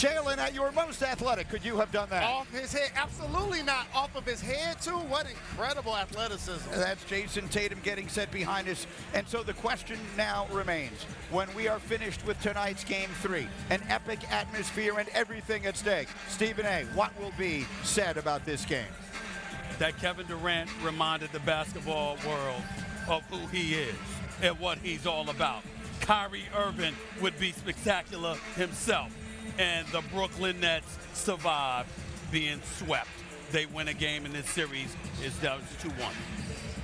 Jalen, at your most athletic, could you have done that? Off his head? Absolutely not. Off of his head, too? What incredible athleticism. That's Jason Tatum getting set behind us. And so the question now remains, when we are finished with tonight's Game 3, an epic atmosphere and everything at stake, Stephen A., what will be said about this game? That Kevin Durant reminded the basketball world of who he is and what he's all about. Kyrie Irving would be spectacular himself, and the Brooklyn Nets survived being swept. They win a game in this series. It's down to 2-1.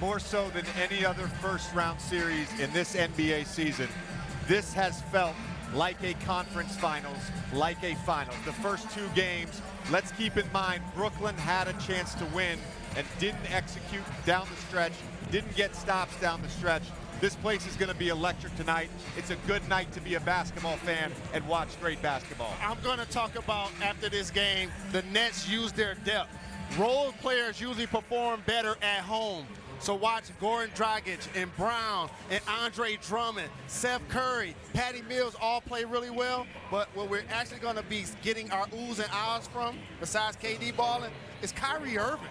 More so than any other first-round series in this NBA season, this has felt like a conference finals, like a finals. The first 2 games, let's keep in mind, Brooklyn had a chance to win and didn't execute down the stretch, didn't get stops down the stretch. This place is going to be electric tonight. It's a good night to be a basketball fan and watch great basketball. I'm going to talk about, after this game, the Nets use their depth. Role players usually perform better at home. So watch Goran Dragic and Brown and Andre Drummond, Seth Curry, Patty Mills all play really well. But what we're actually going to be getting our oohs and ahs from, besides KD balling, is Kyrie Irving.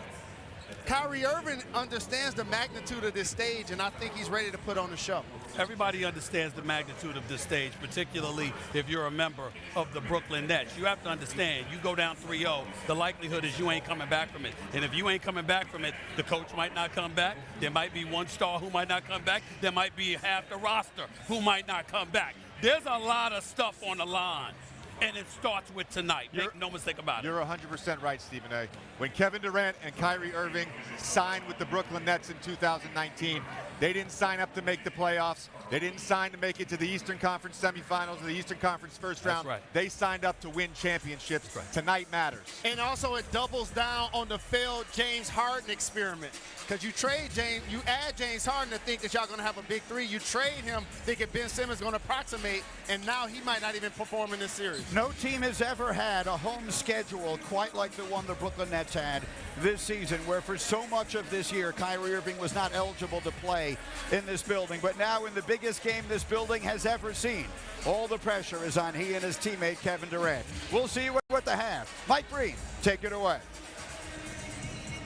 Kyrie Irving understands the magnitude of this stage, and I think he's ready to put on the show. Everybody understands the magnitude of this stage, particularly if you're a member of the Brooklyn Nets. You have to understand, you go down 3-0, the likelihood is you ain't coming back from it. And if you ain't coming back from it, the coach might not come back. There might be one star who might not come back. There might be half the roster who might not come back. There's a lot of stuff on the line. And it starts with tonight. Make no mistake about it. You're 100% right, Stephen A. When Kevin Durant and Kyrie Irving signed with the Brooklyn Nets in 2019, they didn't sign up to make the playoffs. They didn't sign to make it to the Eastern Conference semifinals or the Eastern Conference first round. Right. They signed up to win championships. Right. Tonight matters. And also it doubles down on the failed James Harden experiment. Because you trade James, you add James Harden to think that y'all going to have a big 3. You trade him thinking Ben Simmons is going to approximate, and now he might not even perform in this series. No team has ever had a home schedule quite like the one the Brooklyn Nets had this season, where for so much of this year, Kyrie Irving was not eligible to play in this building. But now in the biggest game this building has ever seen, all the pressure is on he and his teammate Kevin Durant. We'll see you at the half. Mike Breen, take it away.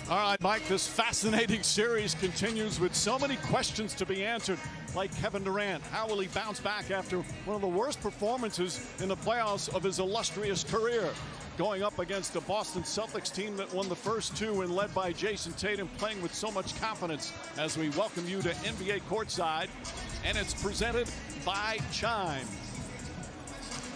All right, Mike, this fascinating series continues with so many questions to be answered, like Kevin Durant. How will he bounce back after one of the worst performances in the playoffs of his illustrious career? Going up against the Boston Celtics team that won the first 2 and led by Jason Tatum, playing with so much confidence, as we welcome you to NBA Courtside, and it's presented by Chime.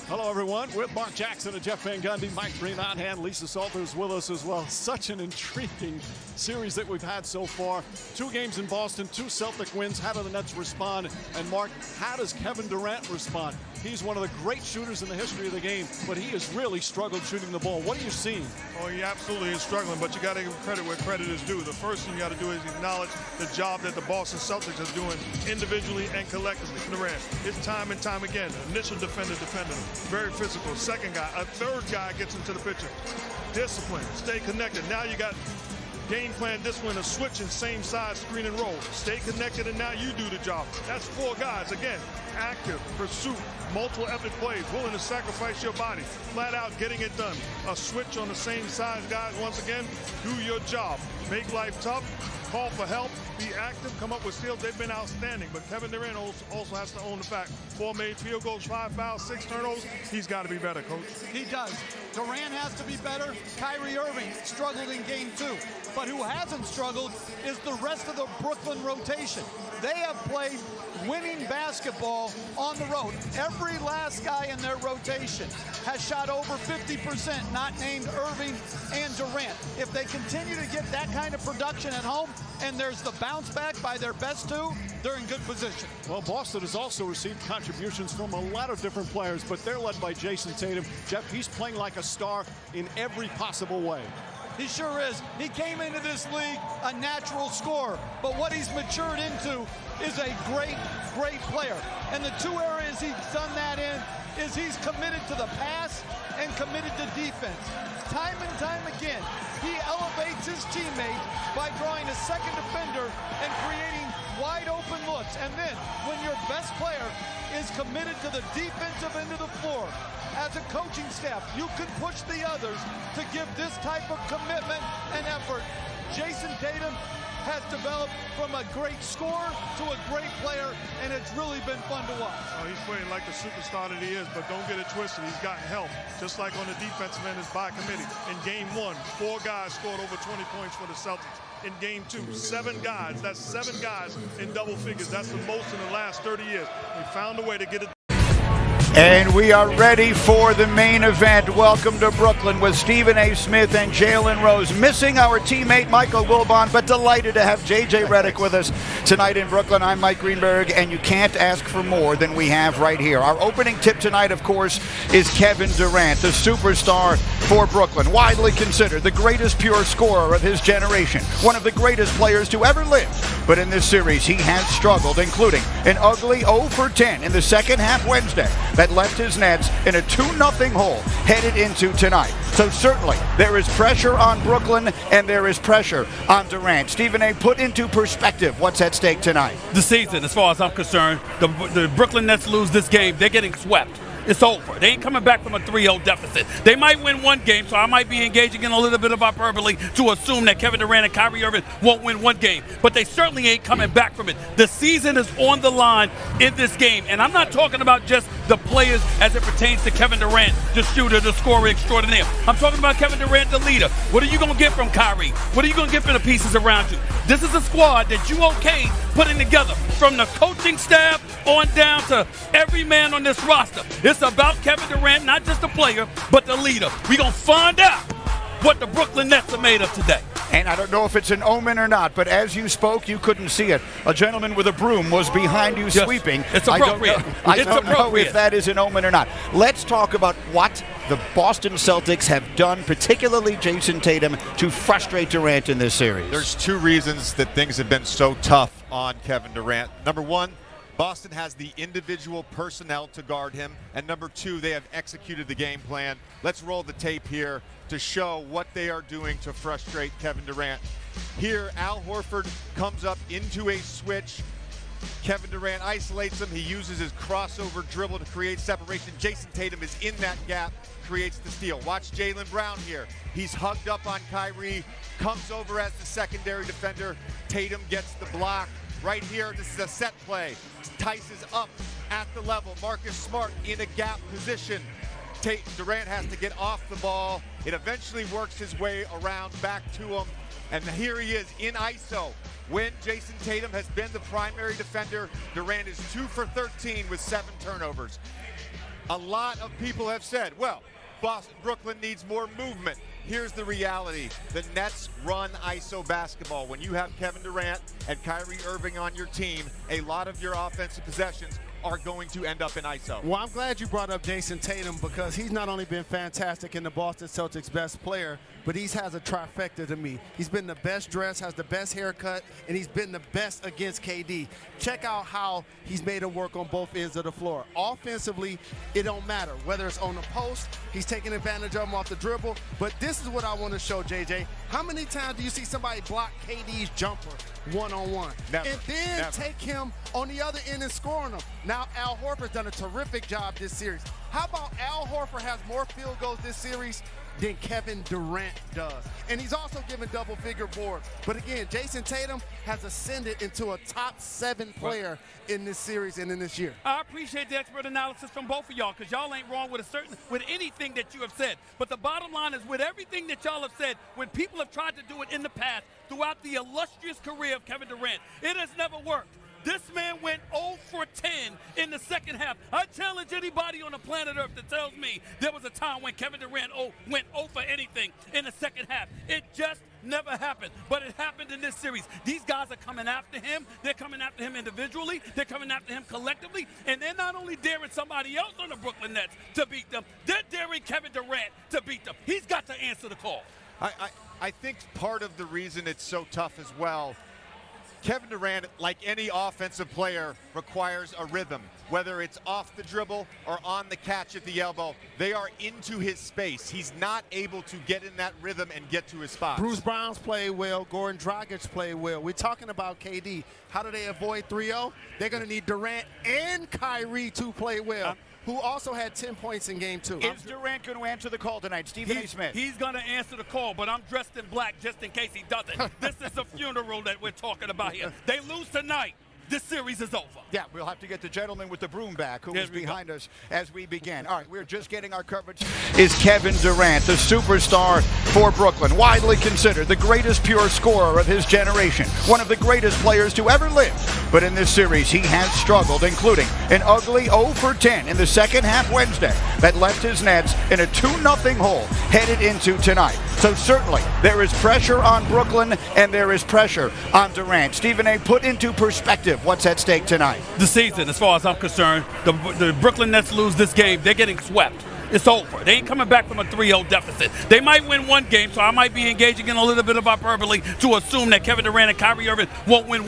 Hello, everyone. With Mark Jackson and Jeff Van Gundy, Mike Breen on hand, Lisa Salters with us as well. Such an intriguing series that we've had so far. 2 games in Boston, 2 Celtic wins. How do the Nets respond? And Mark, how does Kevin Durant respond? He's one of the great shooters in the history of the game, but he has really struggled shooting the ball. What are you seeing? Oh, he absolutely is struggling, but you got to give him credit where credit is due. The first thing you got to do is acknowledge the job that the Boston Celtics are doing individually and collectively. Durant, it's time and time again. Initial defender defending him. Very physical. Second guy, a third guy gets into the picture. Discipline, stay connected. Now you got game plan discipline of switching same side screen and roll. Stay connected, and now you do the job. That's 4 guys. Again, active, pursuit, multiple epic plays, willing to sacrifice your body, flat out getting it done. A switch on the same size guys. Once again, do your job. Make life tough. Call for help, be active, come up with steals. They've been outstanding, but Kevin Durant also has to own the fact. 4 made field goals, 5 fouls, 6 turnovers. He's got to be better, Coach. He does. Durant has to be better. Kyrie Irving struggled in game 2. But who hasn't struggled is the rest of the Brooklyn rotation. They have played winning basketball on the road. Every last guy in their rotation has shot over 50%, not named Irving and Durant. If they continue to get that kind of production at home, and there's the bounce back by their best 2, they're in good position. Well, Boston has also received contributions from a lot of different players, but they're led by Jason Tatum. Jeff, he's playing like a star in every possible way. He sure is. He came into this league a natural scorer, but what he's matured into is a great, great player. And the 2 areas he's done that in is he's committed to the pass and committed to defense. Time and time again, he elevates his teammate by drawing a second defender and creating wide open looks. And then when your best player is committed to the defensive end of the floor, as a coaching staff, you can push the others to give this type of commitment and effort. Jason Tatum has developed from a great scorer to a great player, and it's really been fun to watch. Oh, he's playing like the superstar that he is, but don't get it twisted. He's gotten help, just like on the defensive end is by committee. In game 1, 4 guys scored over 20 points for the Celtics. In game 2, 7 guys. That's 7 guys in double figures. That's the most in the last 30 years. We found a way to get it. And we are ready for the main event. Welcome to Brooklyn with Stephen A. Smith and Jalen Rose. Missing our teammate Michael Wilbon, but delighted to have J.J. Redick with us tonight in Brooklyn. I'm Mike Greenberg, and you can't ask for more than we have right here. Our opening tip tonight, of course, is Kevin Durant, the superstar for Brooklyn, widely considered the greatest pure scorer of his generation, one of the greatest players to ever live. But in this series, he has struggled, including an ugly 0 for 10 in the second half Wednesday that left his Nets in a 2-0 hole headed into tonight. So certainly there is pressure on Brooklyn and there is pressure on Durant. Stephen A., put into perspective what's at stake tonight. The season, as far as I'm concerned, the Brooklyn Nets lose this game, they're getting swept. It's over. They ain't coming back from a 3-0 deficit. They might win one game, so I might be engaging in a little bit of hyperbole to assume that Kevin Durant and Kyrie Irving won't win one game. But they certainly ain't coming back from it. The season is on the line in this game. And I'm not talking about just the players as it pertains to Kevin Durant, the shooter, the scorer extraordinaire. I'm talking about Kevin Durant, the leader. What are you going to get from Kyrie? What are you going to get from the pieces around you? This is a squad that you okay putting together from the coaching staff on down to every man on this roster. It's about Kevin Durant, not just the player, but the leader. We're going to find out what the Brooklyn Nets are made of today. And I don't know if it's an omen or not, but as you spoke, you couldn't see it. A gentleman with a broom was behind you sweeping. It's appropriate. I don't know if that is an omen or not. Let's talk about what the Boston Celtics have done, particularly Jason Tatum, to frustrate Durant in this series. There's 2 reasons that things have been so tough on Kevin Durant. Number 1, Boston has the individual personnel to guard him. And number 2, they have executed the game plan. Let's roll the tape here to show what they are doing to frustrate Kevin Durant. Here, Al Horford comes up into a switch. Kevin Durant isolates him. He uses his crossover dribble to create separation. Jason Tatum is in that gap, creates the steal. Watch Jaylen Brown here. He's hugged up on Kyrie, comes over as the secondary defender. Tatum gets the block. Right here, this is a set play. Tice is up at the level. Marcus Smart in a gap position. Durant has to get off the ball. It eventually works his way around back to him. And here he is in ISO. When Jason Tatum has been the primary defender, Durant is 2 for 13 with 7 turnovers. A lot of people have said, well, Brooklyn needs more movement. Here's the reality. The Nets run ISO basketball. When you have Kevin Durant and Kyrie Irving on your team, a lot of your offensive possessions are going to end up in ISO. Well, I'm glad you brought up Jason Tatum because he's not only been fantastic and the Boston Celtics' best player, but he has a trifecta to me. He's been the best dressed, has the best haircut, and he's been the best against KD. Check out how he's made him work on both ends of the floor. Offensively, it don't matter. Whether it's on the post, he's taking advantage of him off the dribble. But this is what I want to show, JJ. How many times do you see somebody block KD's jumper one-on-one? Never. And then take him on the other end and score on him. Now, Al Horford's done a terrific job this series. How about Al Horford has more field goals this series than Kevin Durant does? And he's also given double-figure boards. But again, Jason Tatum has ascended into a top 7 player in this series and in this year. I appreciate the expert analysis from both of y'all because y'all ain't wrong with anything that you have said. But the bottom line is with everything that y'all have said, when people have tried to do it in the past throughout the illustrious career of Kevin Durant, it has never worked. This man went 0 for 10 in the second half. I challenge anybody on the planet Earth that tells me there was a time when Kevin Durant went 0 for anything in the second half. It just never happened, but it happened in this series. These guys are coming after him. They're coming after him individually. They're coming after him collectively. And they're not only daring somebody else on the Brooklyn Nets to beat them, they're daring Kevin Durant to beat them. He's got to answer the call. I think part of the reason it's so tough as well, Kevin Durant, like any offensive player, requires a rhythm. Whether it's off the dribble or on the catch at the elbow, they are into his space. He's not able to get in that rhythm and get to his spot. Bruce Brown's played well. Goran Dragic played well. We're talking about KD. How do they avoid 3-0? They're going to need Durant and Kyrie to play well. who also had 10 points in game 2. Is Durant going to answer the call tonight? Stephen A. Smith. He's going to answer the call, but I'm dressed in black just in case he doesn't. This is a funeral that we're talking about here. They lose tonight. This series is over. Yeah, we'll have to get the gentleman with the broom back who was behind us as we began. All right, we're just getting our coverage. Is Kevin Durant, the superstar for Brooklyn, widely considered the greatest pure scorer of his generation, one of the greatest players to ever live. But in this series, he has struggled, including an ugly 0 for 10 in the second half Wednesday that left his Nets in a 2-0 hole headed into tonight. So certainly there is pressure on Brooklyn and there is pressure on Durant. Stephen A., put into perspective what's at stake tonight. The season, as far as I'm concerned, the Brooklyn Nets lose this game, they're getting swept. It's over. They ain't coming back from a 3-0 deficit. They might win one game, so I might be engaging in a little bit of hyperbole to assume that Kevin Durant and Kyrie Irving won't win